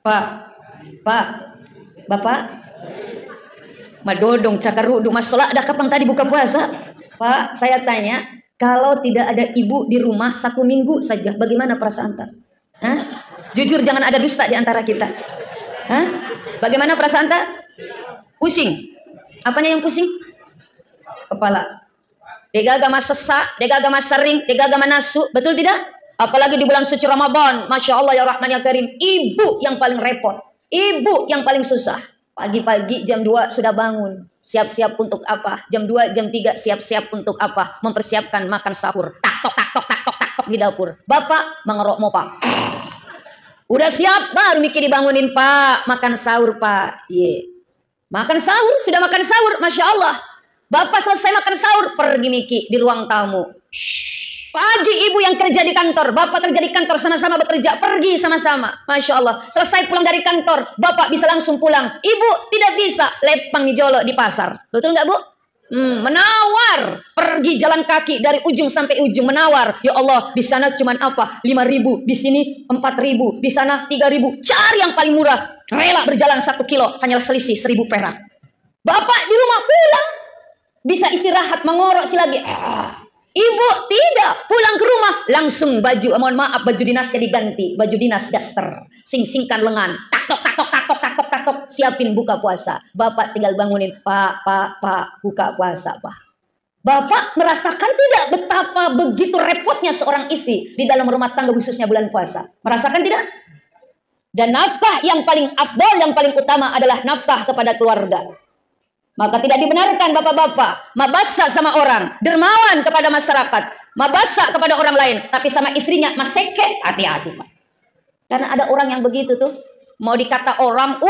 Pak, Pak, Bapak, madodong cakaruduk masalah ada kapan tadi buka puasa? Pak, saya tanya, kalau tidak ada ibu di rumah 1 minggu saja, bagaimana perasaan tak? Hah? Jujur jangan ada dusta di antara kita. Hah? Bagaimana perasaan tak? Pusing. Apanya yang pusing? Kepala. Degagama sesak, degagama sering, degagama nasu, betul tidak? Apalagi di bulan suci Ramadan, Masya Allah ya Rahman ya Karim, ibu yang paling repot, ibu yang paling susah. Pagi-pagi jam 2 sudah bangun, siap-siap untuk apa? Jam 2, jam 3 siap-siap untuk apa? Mempersiapkan makan sahur. Tak tok tak tok tak tok tak tok di dapur. Bapak mengerok mopa. Udah siap, baru Miki dibangunin, Pak, makan sahur, Pak. Makan sahur, sudah makan sahur, Masya Allah. Bapak selesai makan sahur, pergi Miki di ruang tamu. Pagi ibu yang kerja di kantor, bapak kerja di kantor, sama-sama bekerja, pergi sama-sama. Masya Allah, selesai pulang dari kantor, bapak bisa langsung pulang. Ibu tidak bisa, lepang mijolo di pasar. Betul nggak, Bu? Menawar, pergi jalan kaki dari ujung sampai ujung, menawar. Ya Allah, di sana cuma apa? 5.000, di sini 4.000, di sana 3.000. Cari yang paling murah, rela berjalan 1 kilo, hanya selisih 1.000 perak. Bapak di rumah pulang, bisa istirahat, mengorok lagi. Ibu tidak, pulang ke rumah langsung baju, mohon maaf, baju dinasnya diganti, baju dinas daster, sing-singkan lengan, taktok taktok taktok taktok taktok, siapin buka puasa. Bapak tinggal bangunin, Pak, buka puasa, Pak. Bapak merasakan tidak betapa begitu repotnya seorang istri di dalam rumah tangga khususnya bulan puasa? Merasakan tidak? Dan nafkah yang paling afdal, yang paling utama adalah nafkah kepada keluarga. Maka tidak dibenarkan bapak-bapak mabasa sama orang, dermawan kepada masyarakat, mabasa kepada orang lain, tapi sama istrinya maseke, hati-hati, Pak. Karena ada orang yang begitu tuh, mau dikata orang,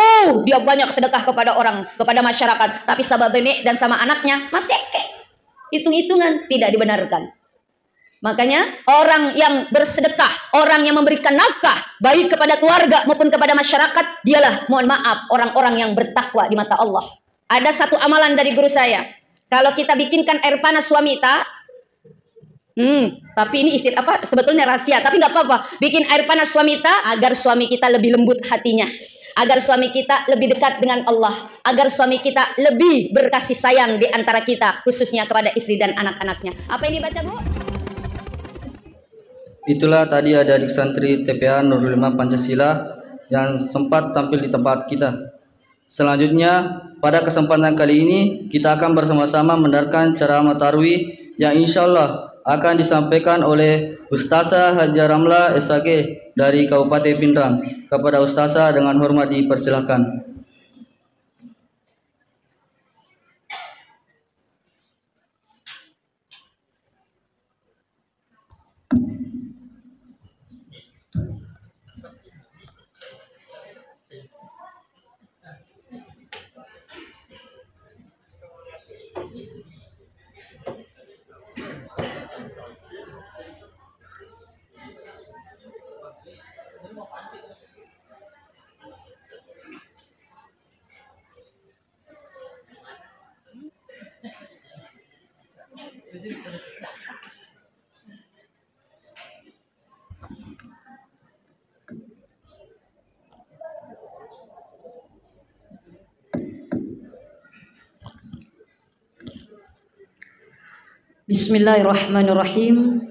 dia banyak sedekah kepada orang, kepada masyarakat, tapi sama bene dan sama anaknya maseke. Hitung-hitungan, tidak dibenarkan. Makanya orang yang bersedekah, orang yang memberikan nafkah baik kepada keluarga maupun kepada masyarakat, dialah, mohon maaf, orang-orang yang bertakwa di mata Allah. Ada satu amalan dari guru saya. Kalau kita bikinkan air panas suamita, tapi ini sebetulnya rahasia, tapi nggak apa-apa. Bikin air panas suamita agar suami kita lebih lembut hatinya, agar suami kita lebih dekat dengan Allah, agar suami kita lebih berkasih sayang di antara kita, khususnya kepada istri dan anak-anaknya. Apa yang dibaca, Bu? Itulah tadi ada adik santri TPA Nurul Iman Pancasila yang sempat tampil di tempat kita. Selanjutnya, pada kesempatan kali ini kita akan bersama-sama mendengarkan ceramah tarwih yang insya Allah akan disampaikan oleh Ustazah Haja Ramla SAG dari Kabupaten Pindrang. Kepada Ustazah dengan hormat dipersilakan. Bismillahirrahmanirrahim.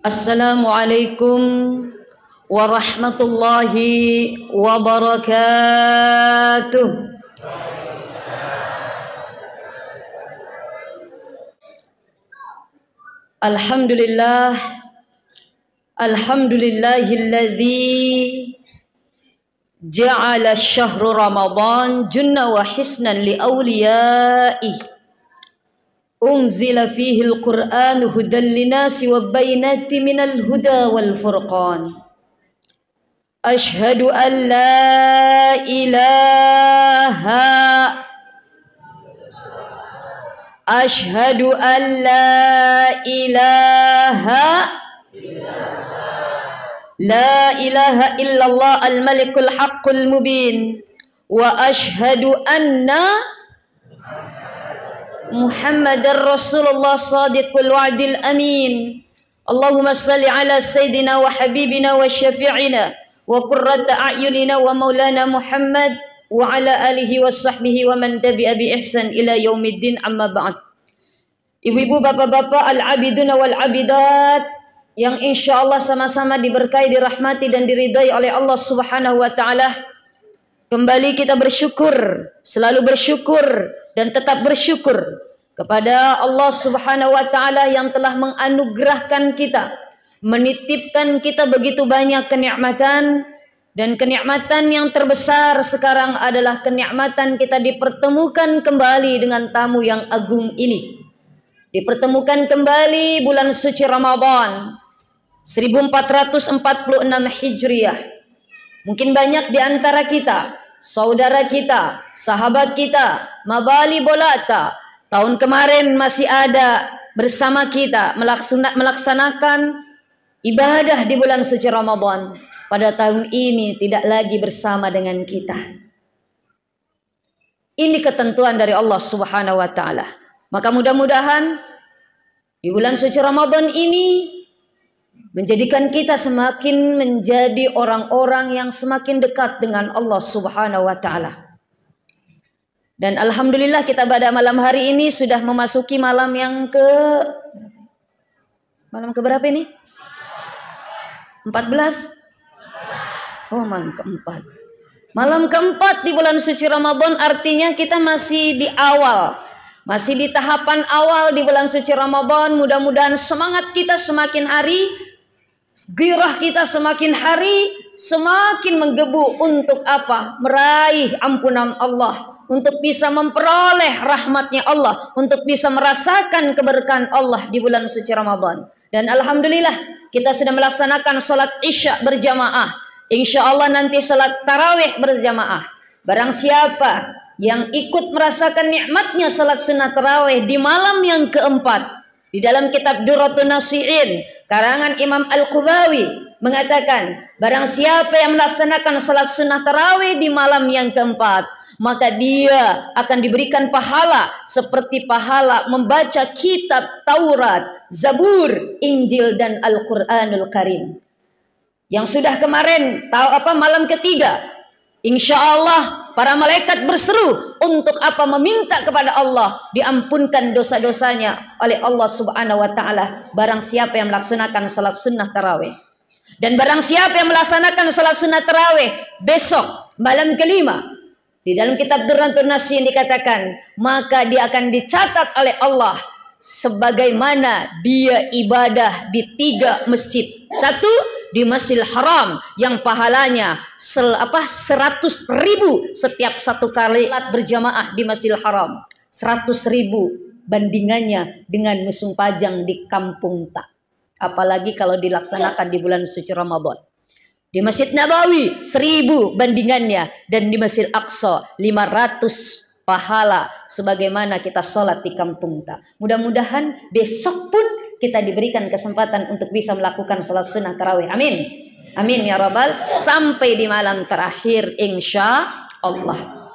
Assalamualaikum warahmatullahi wabarakatuh. Alhamdulillah, alhamdulillahilladzi ja'ala syahru Ramadan junna wa hisnan li awliyaihi. Unzila fihi al-Qur'an hudan linasi wa bayyinatin minal huda wal furqan. Ashhadu an la ilaha Ashhadu an la ilaha illallah al-malikul haqqul mubin wa ashhadu anna Muhammadar Rasulullah Sadiqul Wa'dil Amin. Allahumma salli ala Sayyidina wa Habibina wa Syafi'ina wa qurrata a'yunina wa maulana Muhammad wa ala alihi wa sahbihi wa man tabi'a bi ihsan ila yaumiddin, amma ba'd. Ibu-ibu, bapak-bapak, al-abiduna wal abidat yang insyaallah sama-sama diberkahi, dirahmati dan diridai oleh Allah Subhanahu wa taala. Kembali kita bersyukur, selalu bersyukur dan tetap bersyukur kepada Allah Subhanahu wa taala yang telah menganugerahkan kita, menitipkan kita begitu banyak kenikmatan, dan kenikmatan yang terbesar sekarang adalah kenikmatan kita dipertemukan kembali dengan tamu yang agung ini. Dipertemukan kembali bulan suci Ramadan 1446 Hijriah. Mungkin banyak di antara kita, saudara kita, sahabat kita, mabali bolata, tahun kemarin masih ada bersama kita melaksanakan ibadah di bulan suci Ramadan. Pada tahun ini tidak lagi bersama dengan kita. Ini ketentuan dari Allah Subhanahu wa taala. Maka mudah-mudahan di bulan suci Ramadan ini menjadikan kita semakin menjadi orang-orang yang semakin dekat dengan Allah Subhanahu wa taala. Dan alhamdulillah kita pada malam hari ini sudah memasuki malam berapa ini? 14? Oh, malam keempat. Malam keempat di bulan suci Ramadan, artinya kita masih di awal. Masih di tahapan awal di bulan suci Ramadan. Mudah-mudahan semangat kita semakin hari, gairah kita semakin hari semakin menggebu untuk apa? Meraih ampunan Allah, untuk bisa memperoleh rahmatnya Allah, untuk bisa merasakan keberkahan Allah di bulan suci Ramadan. Dan alhamdulillah kita sudah melaksanakan salat Isya berjamaah. Insya Allah nanti salat tarawih berjamaah. Barang siapa yang ikut merasakan nikmatnya salat sunnah tarawih di malam yang keempat, di dalam kitab Durratun Nasihin karangan Imam Al-Qubawi mengatakan, barang siapa yang melaksanakan salat sunnah tarawih di malam yang keempat, maka dia akan diberikan pahala seperti pahala membaca kitab Taurat, Zabur, Injil dan Al-Quranul Karim. Yang sudah kemarin malam ketiga, insya Allah para malaikat berseru untuk apa? Meminta kepada Allah diampunkan dosa-dosanya oleh Allah Subhanahu wa taala barang siapa yang melaksanakan salat sunnah tarawih. Dan barang siapa yang melaksanakan salat sunnah tarawih besok malam kelima, di dalam kitab Durratun Nasihin dikatakan, maka dia akan dicatat oleh Allah sebagaimana dia ibadah di 3 masjid. Satu, di Masjidil Haram yang pahalanya 100.000 setiap satu kali salat berjamaah di Masjidil Haram. 100.000 bandingannya dengan musim pajang di kampung tak. Apalagi kalau dilaksanakan di bulan suci Ramadan. Di Masjid Nabawi 1.000 bandingannya, dan di Masjid Aqsa 500 pahala sebagaimana kita sholat di kampung tak. Mudah-mudahan besok pun kita diberikan kesempatan untuk bisa melakukan sholat sunnah tarawih. Amin. Amin ya rabbal. Sampai di malam terakhir insya Allah.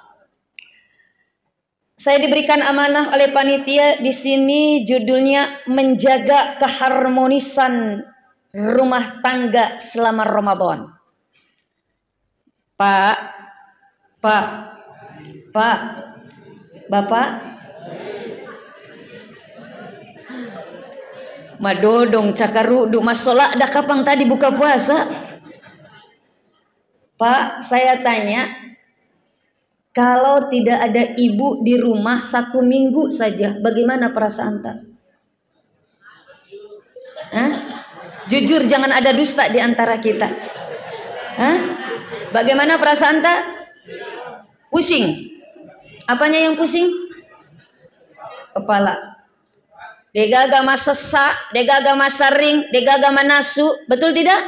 Saya diberikan amanah oleh panitia di sini, judulnya menjaga keharmonisan rumah tangga selama Ramadan. Pak, Bapak, madodong cakaru du masola dah kapang tadi buka puasa. Pak, saya tanya, kalau tidak ada ibu di rumah 1 minggu saja, bagaimana perasaan tak? Hah? Jujur, jangan ada dusta di antara kita. Hah? Bagaimana perasaan tak? Pusing. Apanya yang pusing? Kepala. Degaga masa sesak, degaga masa ring, degaga manasu, betul tidak?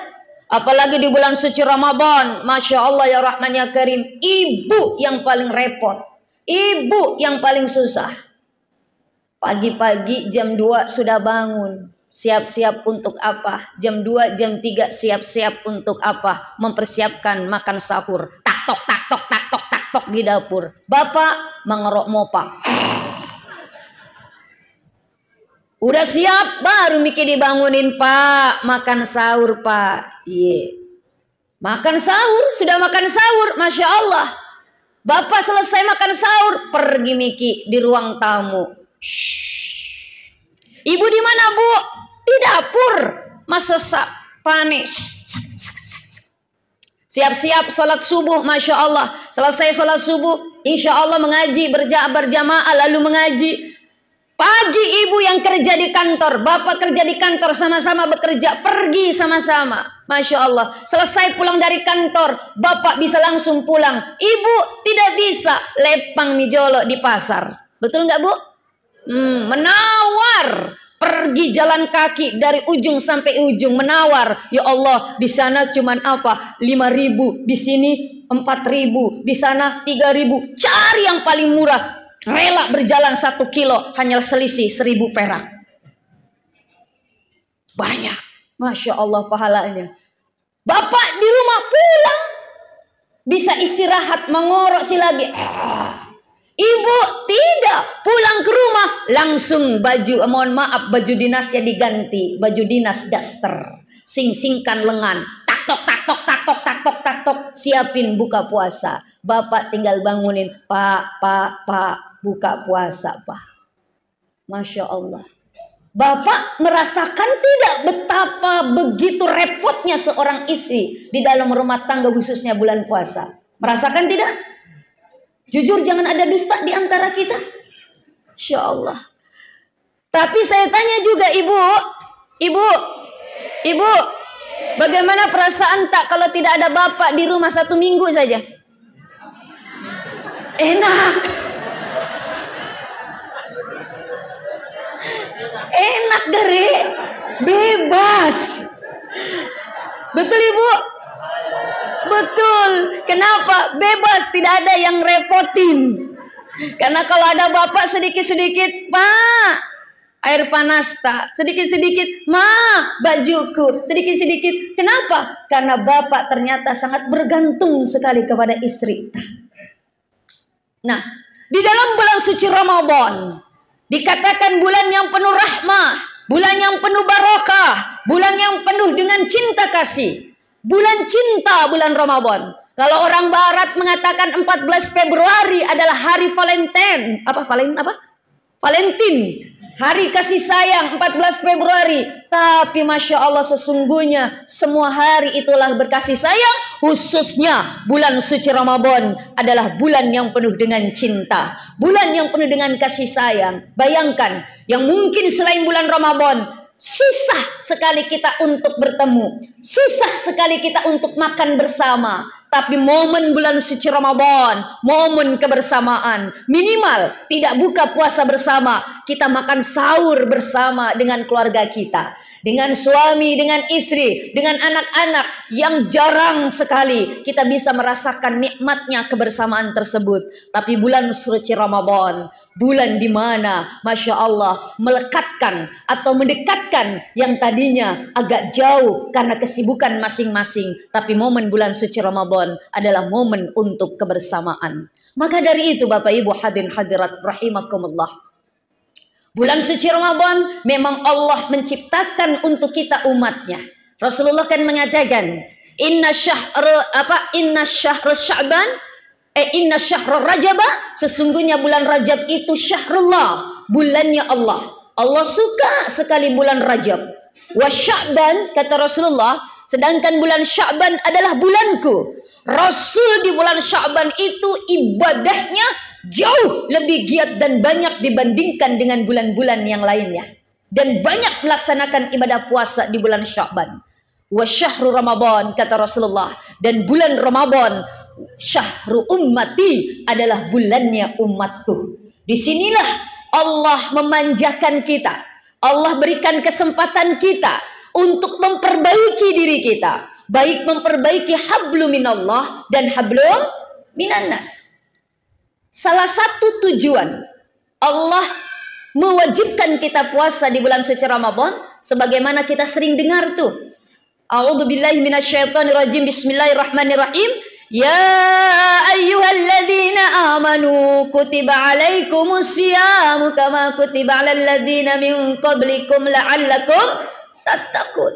Apalagi di bulan suci Ramadan, Masya Allah ya Rahman ya Karim, ibu yang paling repot, ibu yang paling susah. Pagi-pagi jam 2 sudah bangun, siap-siap untuk apa? Jam 2, jam 3 siap-siap untuk apa? Mempersiapkan makan sahur. Tak tok tak tok tak tok tak tok di dapur. Bapak mengerok mopa. Udah siap baru mikir dibangunin, Pak, makan sahur, Pak. Iya. Makan sahur, sudah makan sahur, Masya Allah. Bapak selesai makan sahur, pergi Miki di ruang tamu. Ibu di mana, Bu? Di dapur. Masak, panik. Siap-siap sholat subuh, Masya Allah. Selesai sholat subuh, insya Allah mengaji berjamaah lalu mengaji. Pagi ibu yang kerja di kantor, bapak kerja di kantor, sama-sama bekerja, pergi sama-sama. Masya Allah. Selesai pulang dari kantor, bapak bisa langsung pulang. Ibu tidak bisa, lepang mijolo di pasar. Betul nggak, Bu? Menawar. Pergi jalan kaki dari ujung sampai ujung menawar. Ya Allah, di sana cuman apa? 5.000, di sini 4.000, di sana 3.000. Cari yang paling murah. Rela berjalan 1 kilo hanya selisih 1.000 perak. Banyak, Masya Allah pahalanya. Bapak di rumah pulang, bisa istirahat mengorok lagi. Ibu tidak, pulang ke rumah langsung baju dinasnya diganti, baju dinas daster, sing-singkan lengan, tak tok, siapin buka puasa. Bapak tinggal bangunin, Pak, buka puasa, Pak. Masya Allah. Bapak merasakan tidak betapa begitu repotnya seorang istri di dalam rumah tangga khususnya bulan puasa? Merasakan tidak? Jujur, jangan ada dusta di antara kita. Insya Allah. Tapi saya tanya juga ibu, bagaimana perasaan tak kalau tidak ada bapak di rumah 1 minggu saja? Enak. Enak dari bebas. Betul ibu? Betul. Kenapa? Bebas, tidak ada yang repotin. Karena kalau ada bapak sedikit-sedikit, Pak, air panas tak, sedikit-sedikit, Ma, bajuku, sedikit-sedikit. Kenapa? Karena bapak ternyata sangat bergantung sekali kepada istri. Nah, di dalam bulan suci Ramadan dikatakan bulan yang penuh rahmah, bulan yang penuh barokah, bulan yang penuh dengan cinta kasih. Bulan cinta, bulan Ramadan. Kalau orang barat mengatakan 14 Februari adalah hari Valentine. Valentine. Hari kasih sayang 14 Februari. Tapi Masya Allah sesungguhnya semua hari itulah berkasih sayang. Khususnya bulan suci Ramadan adalah bulan yang penuh dengan cinta. Bulan yang penuh dengan kasih sayang. Bayangkan, yang mungkin selain bulan Ramadan susah sekali kita untuk bertemu, susah sekali kita untuk makan bersama. Tapi momen bulan suci Ramadan, momen kebersamaan, minimal tidak buka puasa bersama, kita makan sahur bersama dengan keluarga kita, dengan suami, dengan istri, dengan anak-anak, yang jarang sekali kita bisa merasakan nikmatnya kebersamaan tersebut. Tapi bulan suci Ramadan, bulan di mana Masya Allah melekatkan atau mendekatkan yang tadinya agak jauh karena kesibukan masing-masing. Tapi momen bulan suci Ramadan adalah momen untuk kebersamaan. Maka dari itu Bapak Ibu hadirin hadirat rahimakumullah, bulan suci Ramadan memang Allah menciptakan untuk kita umatnya. Rasulullah kan mengatakan, Inna syahrul Rajaba, sesungguhnya bulan Rajab itu syahrullah, bulannya Allah. Allah suka sekali bulan Rajab. Wa Sya'ban, kata Rasulullah, sedangkan bulan Sya'ban adalah bulanku. Rasul di bulan Sya'ban itu ibadahnya jauh lebih giat dan banyak dibandingkan dengan bulan-bulan yang lainnya. Dan banyak melaksanakan ibadah puasa di bulan Sya'ban. Wa syahru Ramadan, kata Rasulullah, dan bulan Ramadan syahru ummati, adalah bulannya umatku. Disinilah Allah memanjakan kita. Allah berikan kesempatan kita untuk memperbaiki diri kita, baik memperbaiki hablum minallah dan hablum minannas. Salah satu tujuan Allah mewajibkan kita puasa di bulan suci Ramadan, sebagaimana kita sering dengar tuh, a'udzubillahi minasyaitonirrajim, bismillahirrahmanirrahim. Ya ayyuhalladzina amanu kutiba alaikumus syiyamu kama kutiba alal ladzina min qablikum la'allakum tattaqun.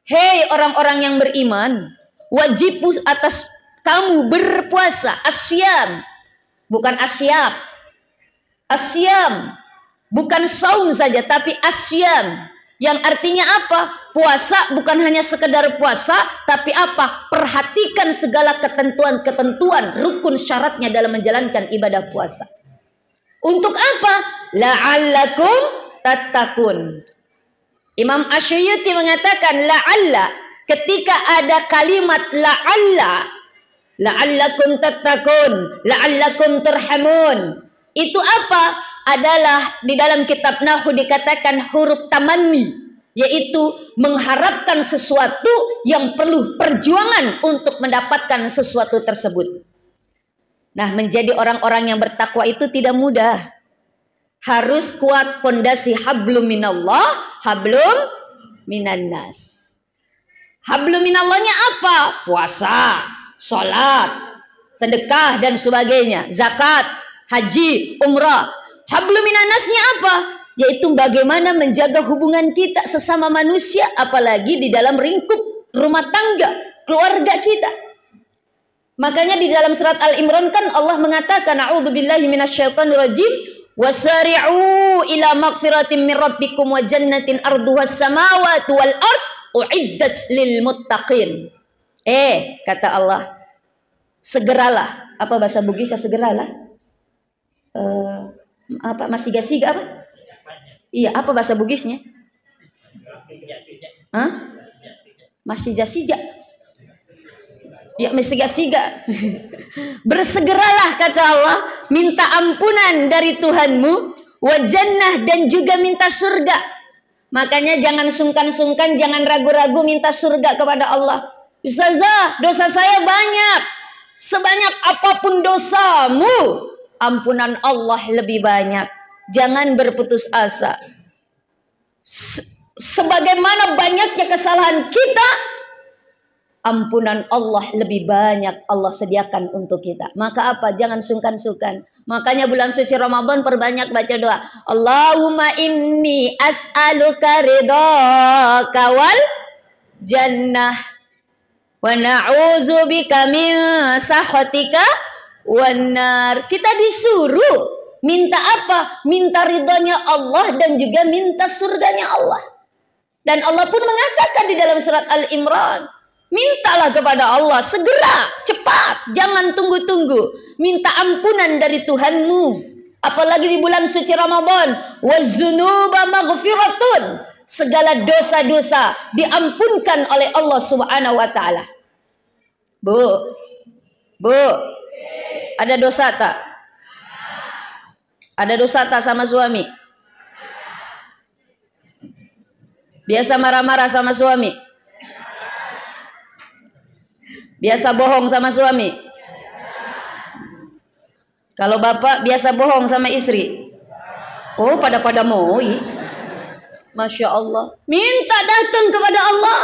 Hei orang-orang yang beriman, wajib atas kamu berpuasa. Asyam, bukan asyab. Asyam, bukan saum saja, tapi asyam. Yang artinya apa? Puasa bukan hanya sekedar puasa, tapi apa? Perhatikan segala ketentuan-ketentuan, rukun syaratnya dalam menjalankan ibadah puasa. Untuk apa? La'allakum tattaqun. Imam Asy'uti mengatakan la'alla, ketika ada kalimat la'allakum tattaqun, la'allakum turhamun. Itu apa? Adalah di dalam kitab Nahwu dikatakan huruf tamanni, yaitu mengharapkan sesuatu yang perlu perjuangan untuk mendapatkan sesuatu tersebut. Nah, menjadi orang-orang yang bertakwa itu tidak mudah. Harus kuat fondasi hablum minallah, hablum minannas. Hablum minallahnya apa? Puasa, sholat, sedekah dan sebagainya, zakat, haji, umrah. Hablum minannasnya apa? Yaitu bagaimana menjaga hubungan kita sesama manusia, apalagi di dalam lingkup rumah tangga, keluarga kita. Makanya di dalam surat Al-Imran kan Allah mengatakan, a'udzubillahi minasyaitonirrajim, wasari'u ila maghfiratin min rabbikum wa jannatin arduhas samawati wal ard uiddat lil muttaqin. Kata Allah, segeralah. Apa bahasa Bugisnya segeralah? Apa masih gasiga apa? Iya, apa bahasa Bugisnya? Masih jasija. Ya, masih gasiga. Bersegeralah kata Allah, minta ampunan dari Tuhanmu, wa jannah, dan juga minta surga. Makanya jangan sungkan-sungkan, jangan ragu-ragu minta surga kepada Allah. Ustazah, dosa saya banyak. Sebanyak apapun dosamu, ampunan Allah lebih banyak. Jangan berputus asa. Sebagaimana banyaknya kesalahan kita, ampunan Allah lebih banyak Allah sediakan untuk kita. Maka apa? Jangan sungkan-sungkan. Makanya bulan suci Ramadan perbanyak baca doa. Allahumma inni as'aluka ridhaka wal jannah wa na'udzubika min sakhatika wanar. Kita disuruh minta apa? Minta ridhonya Allah dan juga minta surganya Allah. Dan Allah pun mengatakan di dalam surat Al-Imran, mintalah kepada Allah segera, cepat, jangan tunggu-tunggu. Minta ampunan dari Tuhanmu. Apalagi di bulan suci Ramadan, waz-dzunuba maghfiratun. Segala dosa-dosa diampunkan oleh Allah Subhanahu wa taala. Bu, ada dosa tak? Ada dosa tak sama suami? Biasa marah-marah sama suami? Biasa bohong sama suami? Kalau bapak biasa bohong sama istri? Oh, pada mau. Masya Allah. Minta datang kepada Allah.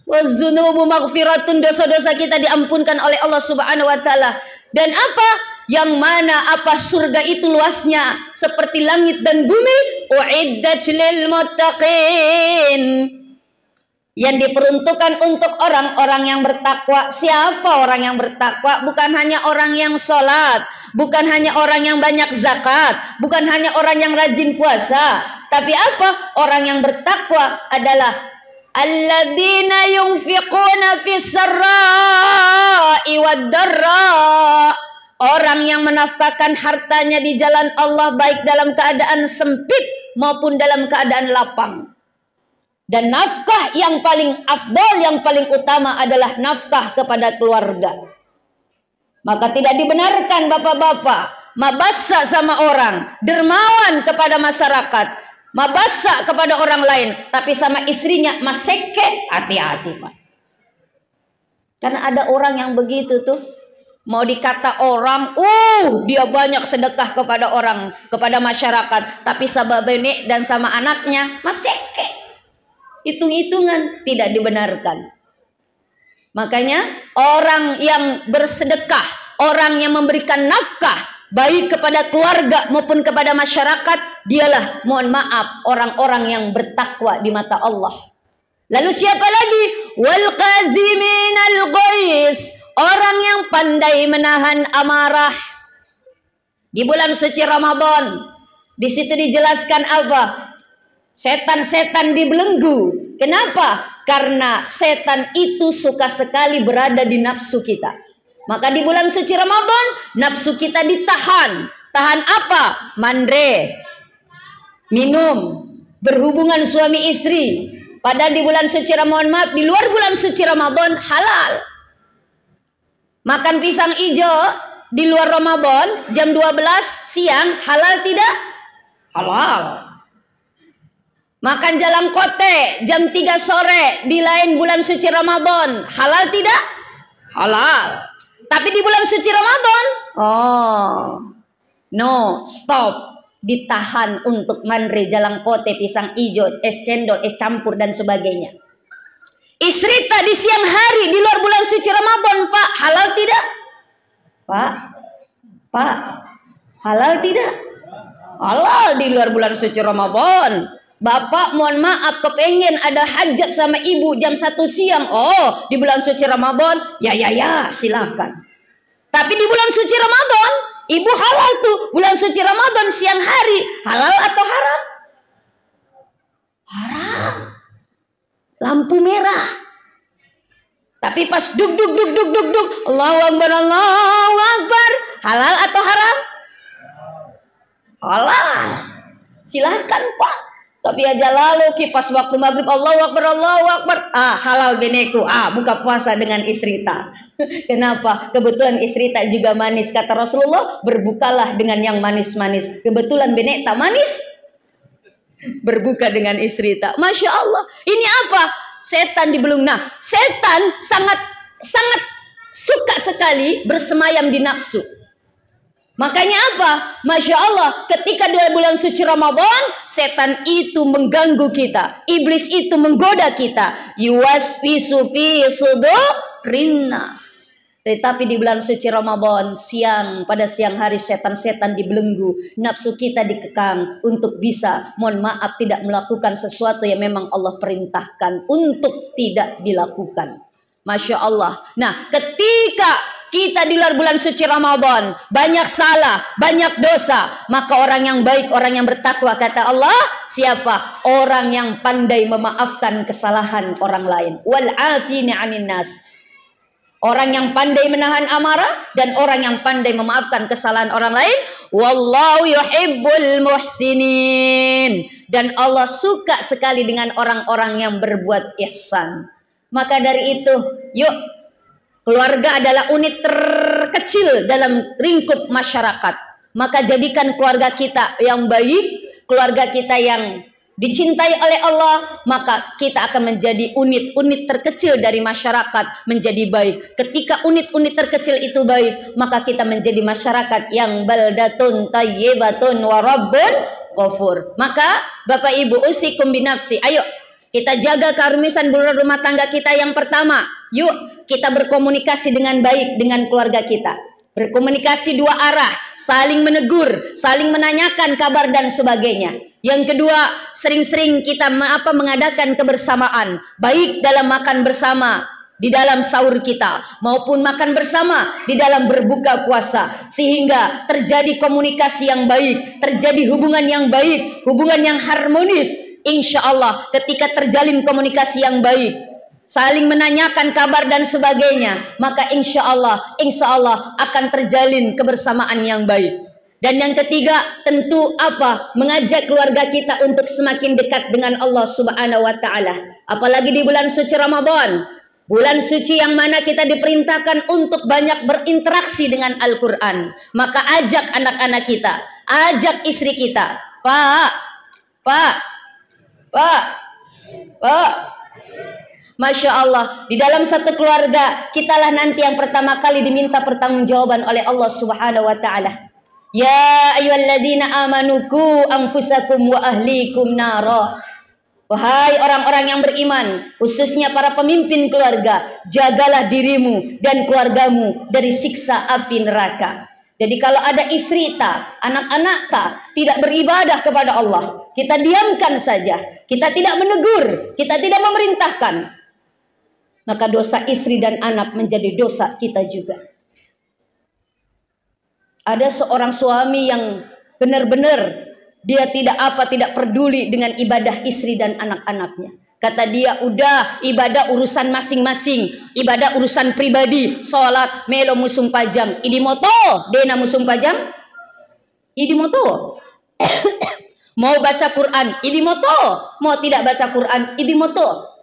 Waz-dzunubu maghfiratun, dosa-dosa kita diampunkan oleh Allah Subhanahu wa taala. Dan apa? Yang mana apa surga itu luasnya seperti langit dan bumi. Uiddat lil muttaqin. Yang diperuntukkan untuk orang-orang yang bertakwa. Siapa orang yang bertakwa? Bukan hanya orang yang sholat, bukan hanya orang yang banyak zakat, bukan hanya orang yang rajin puasa, tapi apa? Orang yang bertakwa adalah alladzina yunfiquna fis sarra'i wad darra. Orang yang menafkahkan hartanya di jalan Allah, baik dalam keadaan sempit maupun dalam keadaan lapang. Dan nafkah yang paling afdal, yang paling utama adalah nafkah kepada keluarga. Maka tidak dibenarkan bapak-bapak mabassa sama orang, dermawan kepada masyarakat, mabassa kepada orang lain, tapi sama istrinya maseke. Hati-hati Pak. Karena ada orang yang begitu tuh, mau dikata orang, dia banyak sedekah kepada orang, kepada masyarakat, tapi sama bini dan sama anaknya maseke. Hitung-hitungan, tidak dibenarkan. Makanya orang yang bersedekah, orang yang memberikan nafkah baik kepada keluarga maupun kepada masyarakat, dialah, mohon maaf, orang-orang yang bertakwa di mata Allah. Lalu siapa lagi? Wal qaziminal ghais, orang yang pandai menahan amarah. Di bulan suci Ramadan, di situ dijelaskan apa? Setan-setan dibelenggu. Kenapa? Karena setan itu suka sekali berada di nafsu kita. Maka di bulan suci Ramadan, nafsu kita ditahan. Tahan apa? Mandre, minum, berhubungan suami istri. Padahal di bulan suci Ramadan, maaf, di luar bulan suci Ramadan halal. Makan pisang hijau di luar Ramadan jam 12 siang halal tidak? Halal. Makan jalang kote jam 3 sore di lain bulan suci Ramadan halal tidak? Halal. Tapi di bulan suci Ramadan, no, stop. Ditahan untuk mandre, jalang kote, pisang hijau, es cendol, es campur dan sebagainya. Isrita di siang hari di luar bulan suci Ramadan, Pak, halal tidak? Pak, halal tidak? Halal di luar bulan suci Ramadan. Bapak mohon maaf kepengen ada hajat sama ibu jam 1 siang. Oh, di bulan suci Ramadan, ya, silahkan. Tapi di bulan suci Ramadan, ibu halal tuh. Bulan suci Ramadan siang hari, halal atau haram? Haram. Lampu merah. Tapi pas duk, Allahu Akbar, halal atau haram? Halal. Silahkan Pak. Tapi aja lalu kipas waktu maghrib Allahu Akbar, halal beneku, buka puasa dengan isrita. Kenapa? Kebetulan isrita juga manis, kata Rasulullah, berbukalah dengan yang manis-manis. Kebetulan benek tak manis, berbuka dengan isrita. Masya Allah. Ini apa? Setan dibelung. Nah, setan sangat suka sekali bersemayam di nafsu. Makanya apa? Masya Allah, ketika 2 bulan suci Ramadan, setan itu mengganggu kita. Iblis itu menggoda kita. Yuwaswisu fi sudurin nas. Tetapi di bulan suci Ramadan, pada siang hari setan-setan dibelenggu. Nafsu kita dikekang untuk bisa, mohon maaf, tidak melakukan sesuatu yang memang Allah perintahkan untuk tidak dilakukan. Masya Allah. Nah, ketika kita di luar bulan suci Ramadan banyak salah, banyak dosa, maka orang yang baik, orang yang bertakwa, kata Allah, siapa? Orang yang pandai memaafkan kesalahan orang lain. Wal afina 'anin nas. Orang yang pandai menahan amarah dan orang yang pandai memaafkan kesalahan orang lain. Wallahu yuhibbul muhsinin. Dan Allah suka sekali dengan orang-orang yang berbuat ihsan. Maka dari itu, yuk, keluarga adalah unit terkecil dalam lingkup masyarakat. Maka jadikan keluarga kita yang baik, keluarga kita yang dicintai oleh Allah, maka kita akan menjadi unit-unit terkecil dari masyarakat menjadi baik. Ketika unit-unit terkecil itu baik, maka kita menjadi masyarakat yang baldatun tayyibatun wa rabbun ghafur. Maka Bapak Ibu, usikum binafsi, ayo kita jaga keharmonisan rumah tangga kita. Yang pertama, yuk kita berkomunikasi dengan baik dengan keluarga kita. Berkomunikasi 2 arah, saling menegur, saling menanyakan kabar dan sebagainya. Yang kedua, sering-sering kita mengadakan kebersamaan, baik dalam makan bersama di dalam sahur kita, maupun makan bersama di dalam berbuka puasa, sehingga terjadi komunikasi yang baik, terjadi hubungan yang baik, hubungan yang harmonis. Insya Allah ketika terjalin komunikasi yang baik, saling menanyakan kabar dan sebagainya, maka insya Allah akan terjalin kebersamaan yang baik. Dan yang ketiga, tentu apa? Mengajak keluarga kita untuk semakin dekat dengan Allah Subhanahu wa Ta'ala. Apalagi di bulan suci Ramadan, bulan suci yang mana kita diperintahkan untuk banyak berinteraksi dengan Al-Quran. Maka ajak anak-anak kita, ajak istri kita, Pak, Masya Allah, di dalam satu keluarga kitalah nanti yang pertama kali diminta pertanggungjawaban oleh Allah Subhanahu wa Ta'ala. Ya ayyuhalladzina amanu qu anfusakum wa ahlikum nara. Wahai orang-orang yang beriman, khususnya para pemimpin keluarga, jagalah dirimu dan keluargamu dari siksa api neraka. Jadi kalau ada istri tak, anak-anak tak, tidak beribadah kepada Allah, kita diamkan saja, kita tidak menegur, kita tidak memerintahkan, maka dosa istri dan anak menjadi dosa kita juga. Ada seorang suami yang benar-benar dia tidak peduli dengan ibadah istri dan anak-anaknya. Kata dia, udah ibadah urusan masing-masing, ibadah urusan pribadi, sholat melo musung pajang, idi moto dena musung pajang, idi moto. Mau baca Quran, idi moto, mau tidak baca Quran, idi moto.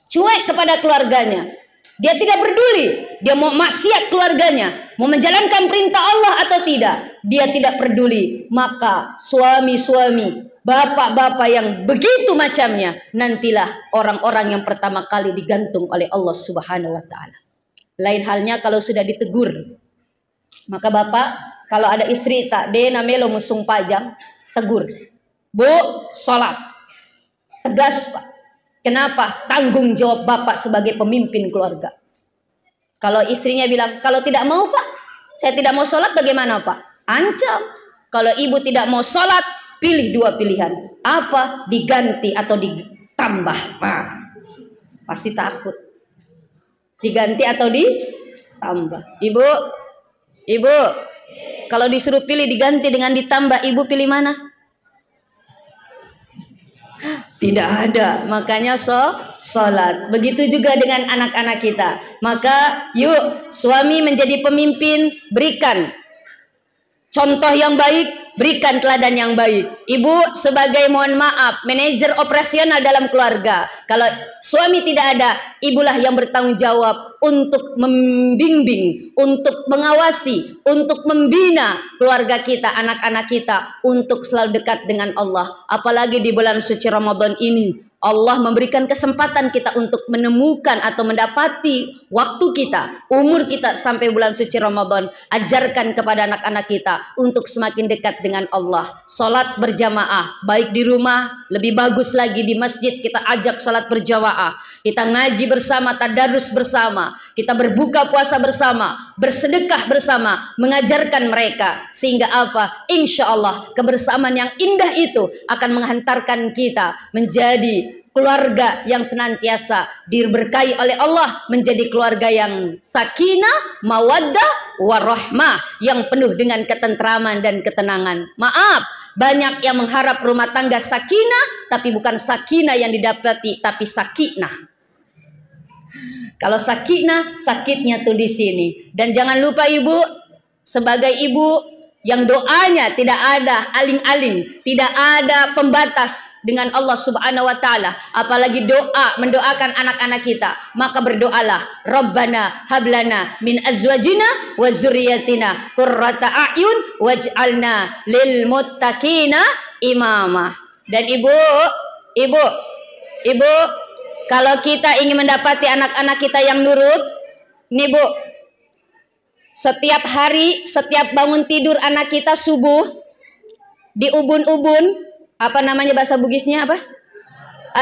Cuek kepada keluarganya. Dia tidak peduli, dia mau maksiat keluarganya, mau menjalankan perintah Allah atau tidak, dia tidak peduli. Maka suami-suami, bapak-bapak yang begitu macamnya, nantilah orang-orang yang pertama kali digantung oleh Allah Subhanahu wa taala. Lain halnya kalau sudah ditegur. Maka bapak, kalau ada istri tak dena melo musung pajang, tegur. Bu, sholat. Tegas, Pak. Kenapa? Tanggung jawab bapak sebagai pemimpin keluarga. Kalau istrinya bilang, kalau tidak mau pak, saya tidak mau sholat, bagaimana pak? Ancam. Kalau ibu tidak mau sholat, pilih dua pilihan. Apa? Diganti atau ditambah. Nah, pasti takut. Diganti atau ditambah. Ibu, kalau disuruh pilih diganti dengan ditambah, ibu pilih mana? Tidak ada, makanya sholat. Begitu juga dengan anak-anak kita. Maka yuk suami menjadi pemimpin, berikan contoh yang baik, berikan teladan yang baik. Ibu sebagai, mohon maaf, manajer operasional dalam keluarga. Kalau suami tidak ada, ibulah yang bertanggung jawab untuk membimbing, untuk mengawasi, untuk membina keluarga kita, anak-anak kita, untuk selalu dekat dengan Allah. Apalagi di bulan suci Ramadan ini, Allah memberikan kesempatan kita untuk menemukan atau mendapati waktu kita, umur kita sampai bulan suci Ramadan. Ajarkan kepada anak-anak kita untuk semakin dekat dengan Allah. Salat berjamaah, baik di rumah, lebih bagus lagi di masjid kita ajak salat berjamaah. Kita ngaji bersama, tadarus bersama, kita berbuka puasa bersama, bersedekah bersama, mengajarkan mereka. Sehingga apa? Insya Allah kebersamaan yang indah itu akan menghantarkan kita menjadi keluarga yang senantiasa diberkahi oleh Allah, menjadi keluarga yang sakinah, mawaddah, warahmah, yang penuh dengan ketentraman dan ketenangan. Maaf, banyak yang mengharap rumah tangga sakinah, tapi bukan sakinah yang didapati, tapi sakinah. Kalau sakinah, sakitnya tuh di sini. Dan jangan lupa ibu, sebagai ibu yang doanya tidak ada aling-aling, tidak ada pembatas dengan Allah Subhanahu wa taala, apalagi doa mendoakan anak-anak kita, maka berdoalah, Rabbana hablana min azwajina wa dzurriyyatina qurrata a'yun waj'alna lil muttaqina imama. Dan ibu, kalau kita ingin mendapati anak-anak kita yang nurut, nih bu, setiap hari, setiap bangun tidur anak kita subuh, di ubun-ubun, apa namanya bahasa Bugisnya apa?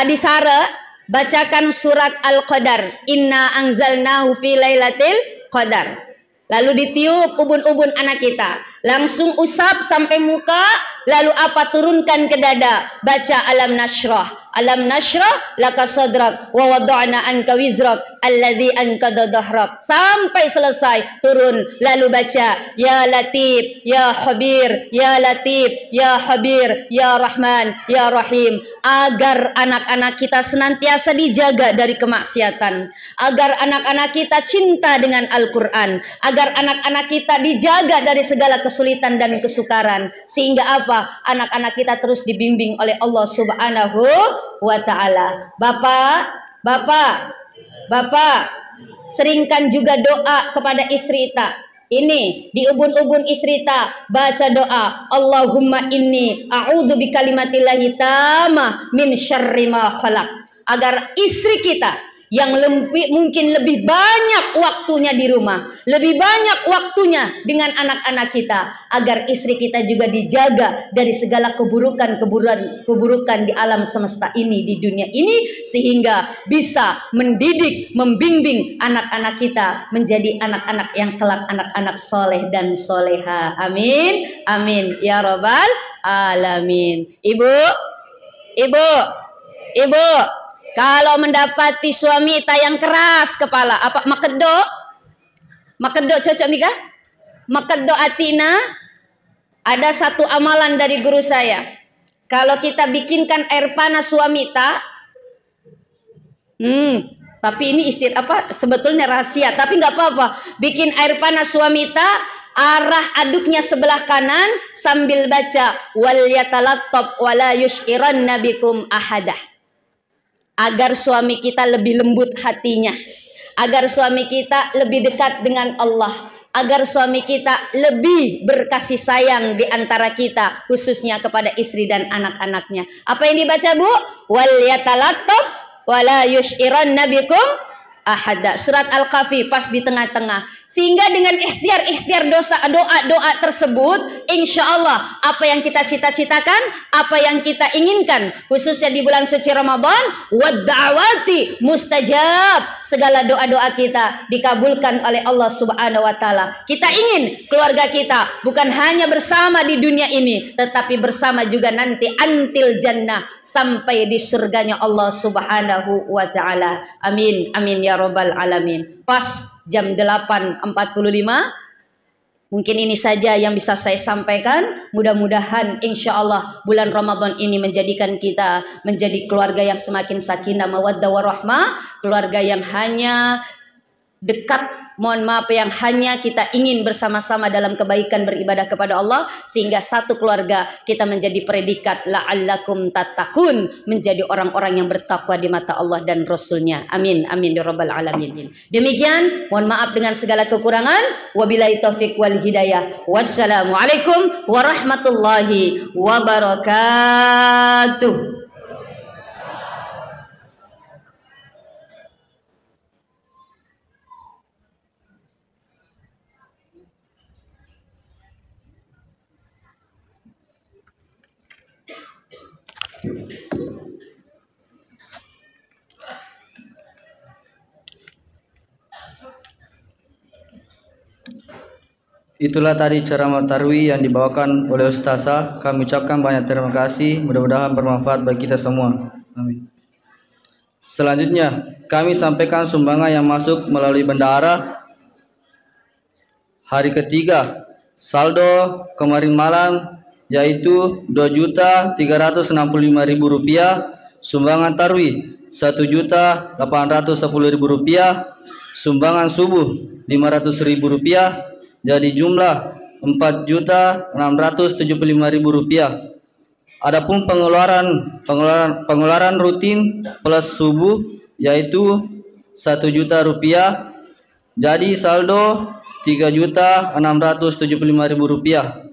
Di Sara, bacakan surat Al-Qadar. Inna anzalnahu fi lailatul qadar. Lalu ditiup ubun-ubun anak kita. Langsung usap sampai muka, lalu apa? Turunkan ke dada. Baca alam nashrah. Alam nashrah laka sadrak wa wada'na anka wizrak alladhi anqadha dhahrak. Sampai selesai turun, lalu baca ya latif ya khabir ya latif ya khabir ya rahman ya rahim, agar anak-anak kita senantiasa dijaga dari kemaksiatan, agar anak-anak kita cinta dengan Al-Qur'an, agar anak-anak kita dijaga dari segala kesulitan dan kesukaran, sehingga apa? Anak-anak kita terus dibimbing oleh Allah Subhanahu wa ta'ala. Bapak, seringkan juga doa kepada istri kita. Ini di ubun-ubun istri kita baca doa, Allahumma inni a'udzu bikalimatillahi tamah min syarri ma khalaq, agar istri kita yang mungkin lebih banyak waktunya di rumah, lebih banyak waktunya dengan anak-anak kita, agar istri kita juga dijaga dari segala keburukan di alam semesta ini, di dunia ini, sehingga bisa mendidik, membimbing anak-anak kita menjadi anak-anak yang kelak anak-anak soleh dan soleha. Amin, amin ya robbal alamin. Ibu, Ibu, ibu, kalau mendapati suami yang keras kepala, apa makedo? Makedo cocok Mika? Makedo atina, ada satu amalan dari guru saya. Kalau kita bikinkan air panas suami tapi ini sebetulnya rahasia, tapi nggak apa-apa. Bikin air panas suami arah aduknya sebelah kanan sambil baca wal yatalattab wala yushiranna bikum ahadah. Agar suami kita lebih lembut hatinya, agar suami kita lebih dekat dengan Allah, agar suami kita lebih berkasih sayang di antara kita, khususnya kepada istri dan anak-anaknya. Apa yang dibaca Bu? Wal yatalattab wala yushiranna bikum ahada. Surat Al-Kahfi pas di tengah-tengah. Sehingga dengan ikhtiar doa tersebut, insya Allah apa yang kita cita-citakan, apa yang kita inginkan, khususnya di bulan suci Ramadan, wadda'awati mustajab, segala doa-doa kita dikabulkan oleh Allah Subhanahu wa taala. Kita ingin keluarga kita bukan hanya bersama di dunia ini, tetapi bersama juga nanti antil jannah, sampai di surganya Allah Subhanahu wa taala. Amin amin ya rabbal alamin. Pas jam 8.45. Mungkin ini saja yang bisa saya sampaikan. Mudah-mudahan insya Allah bulan Ramadan ini menjadikan kita menjadi keluarga yang semakin sakinah mawaddah warahmah, keluarga yang hanya dekat, mohon maaf, yang hanya kita ingin bersama-sama dalam kebaikan beribadah kepada Allah, sehingga satu keluarga kita menjadi predikat la'allakum tattaqun, menjadi orang-orang yang bertakwa di mata Allah dan Rasulnya. Amin amin ya rabbal alamin. Demikian, mohon maaf dengan segala kekurangan. Wabillahi taufik wal hidayah. Wassalamualaikum warahmatullahi wabarakatuh. Itulah tadi ceramah tarwih yang dibawakan oleh Ustazah. Kami ucapkan banyak terima kasih. Mudah-mudahan bermanfaat bagi kita semua. Amin. Selanjutnya, kami sampaikan sumbangan yang masuk melalui bendahara hari ketiga. Saldo kemarin malam yaitu Rp2.365.000. Sumbangan tarwih Rp1.810.000. Sumbangan subuh Rp500.000. Jadi jumlah Rp4.675.000. Adapun pengeluaran rutin plus subuh yaitu Rp1 juta. Jadi saldo Rp3.675.000.